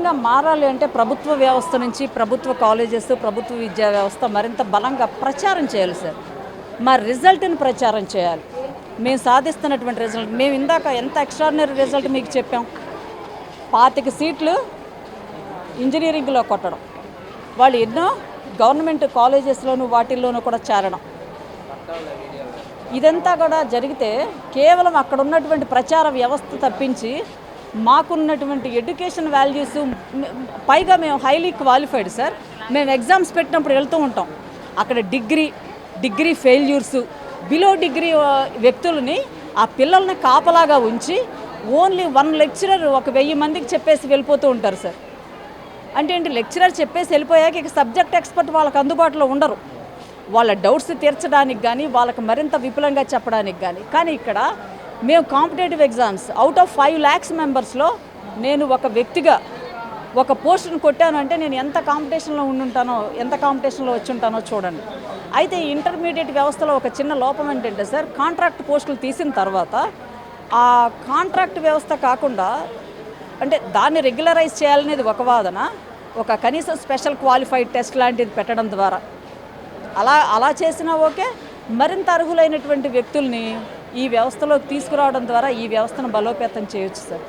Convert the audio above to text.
నిజంగా మారాలి అంటే ప్రభుత్వ వ్యవస్థ నుంచి ప్రభుత్వ కాలేజెస్, ప్రభుత్వ విద్యా వ్యవస్థ మరింత బలంగా ప్రచారం చేయాలి సార్. మా రిజల్ట్ని ప్రచారం చేయాలి. మేము సాధిస్తున్నటువంటి రిజల్ట్, మేము ఇందాక ఎంత ఎక్స్ట్రాడినరీ రిజల్ట్ మీకు చెప్పాం. 25 సీట్లు ఇంజనీరింగ్లో కొట్టడం, వాళ్ళు ఎన్నో గవర్నమెంట్ కాలేజెస్లోనూ వాటిల్లోనూ కూడా చేరడం, ఇదంతా కూడా జరిగితే కేవలం అక్కడ ఉన్నటువంటి ప్రచార వ్యవస్థ తప్పించి మాకున్నటువంటి ఎడ్యుకేషన్ వాల్యూస్, పైగా మేము హైలీ క్వాలిఫైడ్ సార్. మేము ఎగ్జామ్స్ పెట్టినప్పుడు వెళ్తూ ఉంటాం, అక్కడ డిగ్రీ ఫెయిల్యూర్స్, బిలో డిగ్రీ వ్యక్తులని ఆ పిల్లల్ని కాపలాగా ఉంచి ఓన్లీ 1 లెక్చరర్ 1000 మందికి చెప్పేసి వెళ్ళిపోతూ ఉంటారు సార్. అంటే ఏంటి, లెక్చరర్ చెప్పేసి వెళ్ళిపోయాక ఇక సబ్జెక్ట్ ఎక్స్పర్ట్ వాళ్ళకి అందుబాటులో ఉండరు, వాళ్ళ డౌట్స్ తీర్చడానికి కానీ వాళ్ళకి మరింత విపులంగా చెప్పడానికి కానీ ఇక్కడ మేము competitive exams out of 5 lakhs మెంబర్స్లో నేను ఒక వ్యక్తిగా ఒక పోస్టును కొట్టాను అంటే నేను ఎంత కాంపిటీషన్లో ఉండుంటానో, ఎంత కాంపిటీషన్లో వచ్చి ఉంటానో చూడండి. అయితే ఈ ఇంటర్మీడియట్ వ్యవస్థలో ఒక చిన్న లోపం ఏంటంటే సార్, కాంట్రాక్ట్ పోస్టులు తీసిన తర్వాత ఆ కాంట్రాక్ట్ వ్యవస్థ కాకుండా అంటే దాన్ని రెగ్యులరైజ్ చేయాలనేది ఒక వాదన, ఒక కనీసం స్పెషల్ క్వాలిఫైడ్ టెస్ట్ లాంటిది పెట్టడం ద్వారా అలా చేసినా ఓకే, మరింత అర్హులైనటువంటి వ్యక్తుల్ని ఈ వ్యవస్థలోకి తీసుకురావడం ద్వారా ఈ వ్యవస్థను బలోపేతం చేయొచ్చు సార్.